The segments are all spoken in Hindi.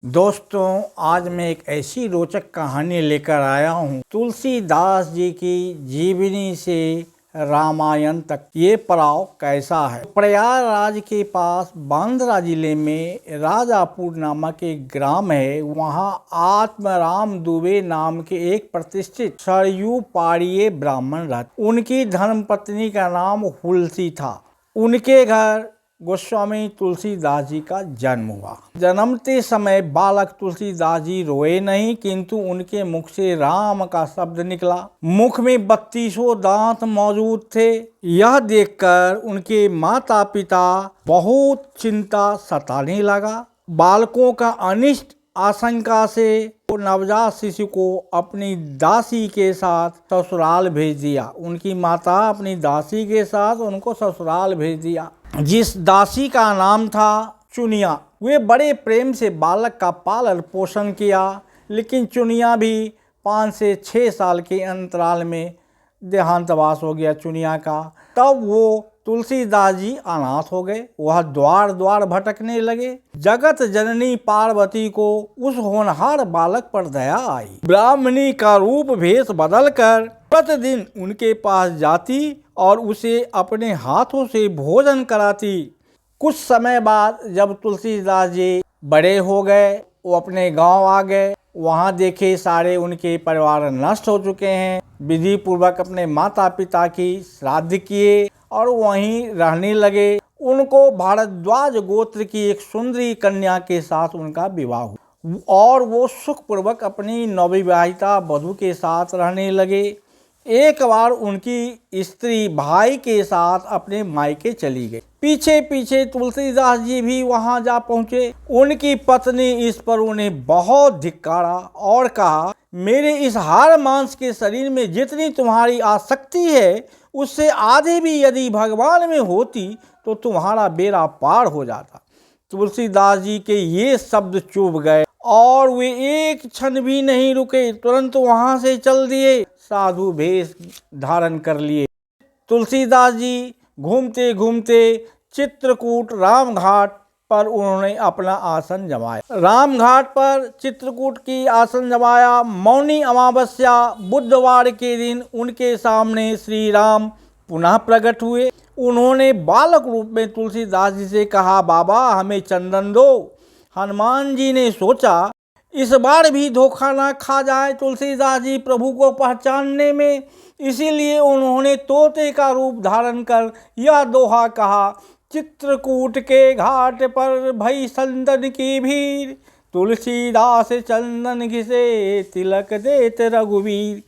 दोस्तों, आज मैं एक ऐसी रोचक कहानी लेकर आया हूँ तुलसीदास जी की जीवनी से रामायण तक। ये पड़ाव कैसा है। प्रयागराज के पास बांद्रा जिले में राजापुर नामक एक ग्राम है। वहाँ आत्माराम दुबे नाम के एक प्रतिष्ठित सरयू पाड़िये ब्राह्मण रहते। उनकी धर्मपत्नी का नाम हुलसी था। उनके घर गोस्वामी तुलसीदास जी का जन्म हुआ। जन्मते समय बालक तुलसीदास जी रोए नहीं, किंतु उनके मुख से राम का शब्द निकला। मुख में 32 दांत मौजूद थे। यह देखकर उनके माता पिता बहुत चिंता सताने लगा। बालकों का अनिष्ट आशंका से नवजात शिशु को अपनी दासी के साथ ससुराल भेज दिया। उनकी माता अपनी दासी के साथ उनको ससुराल भेज दिया, जिस दासी का नाम था चुनिया। वे बड़े प्रेम से बालक का पालन पोषण किया, लेकिन चुनिया भी 5 से 6 साल के अंतराल में देहांतवास हो गया चुनिया का। तब वो तुलसीदास जी अनाथ हो गए। वह द्वार द्वार भटकने लगे। जगत जननी पार्वती को उस होनहार बालक पर दया आई। ब्राह्मणी का रूप भेष बदलकर प्रतिदिन उनके पास जाती और उसे अपने हाथों से भोजन कराती। कुछ समय बाद जब तुलसीदास जी बड़े हो गए, वो अपने गांव आ गए। वहां देखे सारे उनके परिवार नष्ट हो चुके हैं। विधि पूर्वक अपने माता पिता की श्राद्ध किए और वहीं रहने लगे। उनको भारद्वाज गोत्र की एक सुंदरी कन्या के साथ उनका विवाह हुआ और वो सुखपूर्वक अपनी नवविवाहिता वधू के साथ रहने लगे। एक बार उनकी स्त्री भाई के साथ अपने मायके चली गई। पीछे पीछे तुलसीदास जी भी वहां जा पहुंचे। उनकी पत्नी इस पर उन्हें बहुत धिक्कारा और कहा, मेरे इस हाड़ मांस के शरीर में जितनी तुम्हारी आसक्ति है, उससे आधे भी यदि भगवान में होती तो तुम्हारा बेड़ा पार हो जाता। तुलसीदास जी के ये शब्द चुभ गए और वे एक क्षण भी नहीं रुके, तुरंत वहां से चल दिए। साधु भेष धारण कर लिए। तुलसीदास जी घूमते घूमते चित्रकूट राम घाट पर उन्होंने अपना आसन जमाया। राम घाट पर चित्रकूट की आसन जमाया। मौनी अमावस्या बुधवार के दिन उनके सामने श्री राम पुनः प्रकट हुए। उन्होंने बालक रूप में तुलसीदास जी से कहा, बाबा हमें चंदन दो। हनुमान जी ने सोचा इस बार भी धोखा ना खा जाए तुलसीदास जी प्रभु को पहचानने में, इसीलिए उन्होंने तोते का रूप धारण कर यह दोहा कहा, चित्रकूट के घाट पर भई चंदन की भीड़, तुलसीदास चंदन घिसे तिलक देत रघुवीर।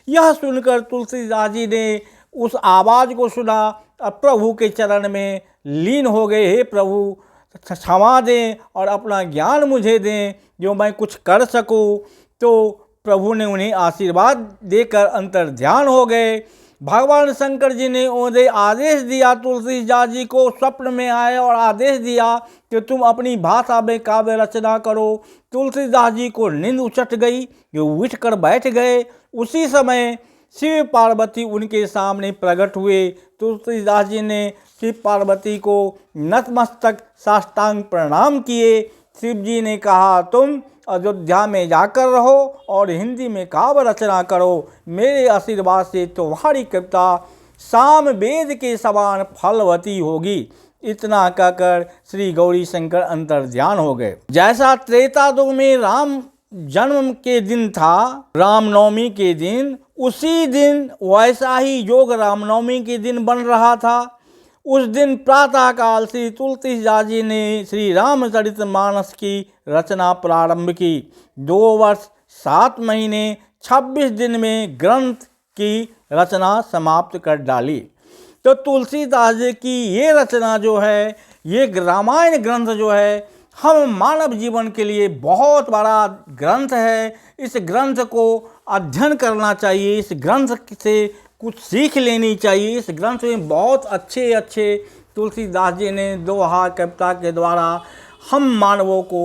यह सुनकर तुलसीदास जी ने उस आवाज को सुना और प्रभु के चरण में लीन हो गए। हे प्रभु, क्षमा दें और अपना ज्ञान मुझे दें जो मैं कुछ कर सकूं। तो प्रभु ने उन्हें आशीर्वाद देकर अंतर ध्यान हो गए। भगवान शंकर जी ने उन्हें आदेश दिया, तुलसीदास जी को स्वप्न में आए और आदेश दिया कि तुम अपनी भाषा में काव्य रचना करो। तुलसीदास जी को नींद उचट गई, वो उठ कर बैठ गए। उसी समय शिव पार्वती उनके सामने प्रकट हुए। तुलसीदास जी ने शिव पार्वती को नतमस्तक साष्टांग प्रणाम किए। शिव जी ने कहा, तुम अयोध्या में जाकर रहो और हिंदी में काव्य रचना करो। मेरे आशीर्वाद से तुम्हारी कविता साम वेद के समान फलवती होगी। इतना कहकर श्री गौरी शंकर अंतर ध्यान हो गए। जैसा त्रेता युग में राम जन्म के दिन था, रामनवमी के दिन, उसी दिन वैसा ही योग रामनवमी के दिन बन रहा था। उस दिन प्रातःकाल श्री तुलसीदास जी ने श्री रामचरितमानस की रचना प्रारंभ की। 2 वर्ष 7 महीने 26 दिन में ग्रंथ की रचना समाप्त कर डाली। तो तुलसीदास जी की ये रचना जो है, ये रामायण ग्रंथ जो है, हम मानव जीवन के लिए बहुत बड़ा ग्रंथ है। इस ग्रंथ को अध्ययन करना चाहिए। इस ग्रंथ से कुछ सीख लेनी चाहिए। इस ग्रंथ में बहुत अच्छे अच्छे तुलसीदास जी ने दोहा कविता के द्वारा हम मानवों को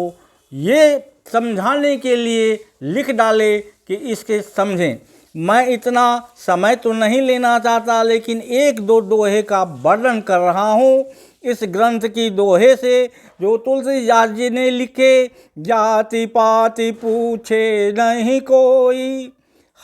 ये समझाने के लिए लिख डाले कि इसके समझें। मैं इतना समय तो नहीं लेना चाहता, लेकिन 1-2 दोहे का वर्णन कर रहा हूँ। इस ग्रंथ की दोहे से जो तुलसीदास जी ने लिखे। जाति पाति पूछे नहीं कोई,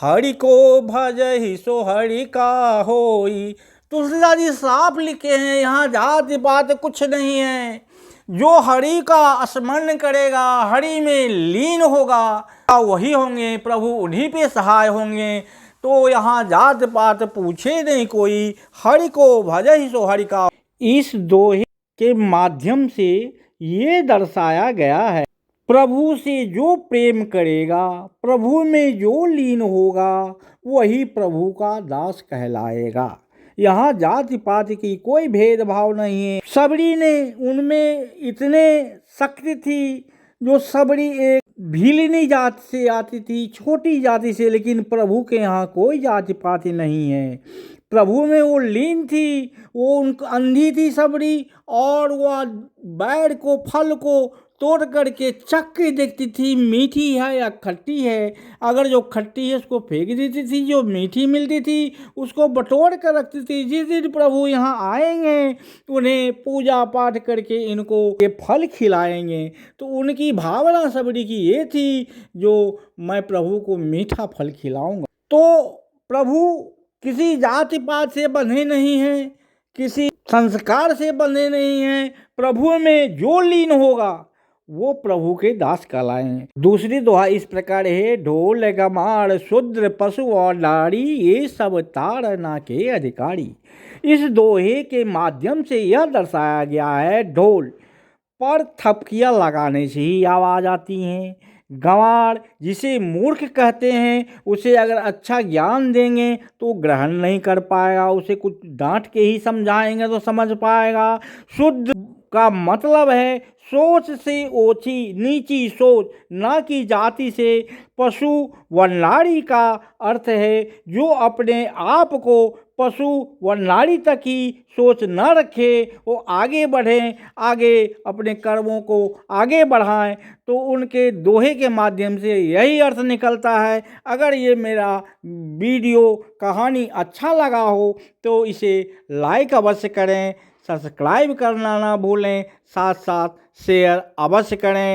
हरि को भजहि सो हरि का होई। तुलसीदास जी साफ लिखे हैं, यहाँ जाति पात कुछ नहीं है। जो हरि का स्मरण करेगा, हरि में लीन होगा, वही होंगे प्रभु, उन्हीं पे सहाय होंगे। तो यहाँ जात पात पूछे नहीं कोई, हरि को भजहि सो हरि का। इस दोहे के माध्यम से ये दर्शाया गया है, प्रभु से जो प्रेम करेगा, प्रभु में जो लीन होगा, वही प्रभु का दास कहलाएगा। यहाँ जाति पाति की कोई भेदभाव नहीं है। सबरी ने, उनमें इतने शक्ति थी, जो सबरी एक भीलनी जाति से आती थी, छोटी जाति से, लेकिन प्रभु के यहाँ कोई जाति पाति नहीं है। प्रभु में वो लीन थी, वो उनको अंधी थी सबरी, और वह बैर को, फल को तोड़ करके चख के देखती थी, मीठी है या खट्टी है। अगर जो खट्टी है उसको फेंक देती थी, जो मीठी मिलती थी उसको बटोर कर रखती थी। जिस दिन प्रभु यहाँ आएंगे, उन्हें पूजा पाठ करके इनको ये फल खिलाएंगे। तो उनकी भावना सबरी की ये थी, जो मैं प्रभु को मीठा फल खिलाऊंगा। तो प्रभु किसी जाति पात से बंधे नहीं हैं, किसी संस्कार से बंधे नहीं हैं। प्रभु में जो लीन होगा, वो प्रभु के दास कहलाएंगे। दूसरी दोहा इस प्रकार है। ढोल गमार शूद्र पशु और नारी, ये सब ताड़ना के अधिकारी। इस दोहे के माध्यम से यह दर्शाया गया है, ढोल पर थपकियां लगाने से ही आवाज़ आती हैं। गंवार जिसे मूर्ख कहते हैं, उसे अगर अच्छा ज्ञान देंगे तो ग्रहण नहीं कर पाएगा, उसे कुछ डांट के ही समझाएंगे तो समझ पाएगा। शुद्ध का मतलब है सोच से ओछी नीची सोच, ना कि जाति से। पशु व नारी का अर्थ है जो अपने आप को पशु व नारी तक ही सोच न रखे, वो आगे बढ़ें, आगे अपने कर्मों को आगे बढ़ाएं। तो उनके दोहे के माध्यम से यही अर्थ निकलता है। अगर ये मेरा वीडियो कहानी अच्छा लगा हो तो इसे लाइक अवश्य करें, सब्सक्राइब करना ना भूलें, साथ साथ शेयर अवश्य करें।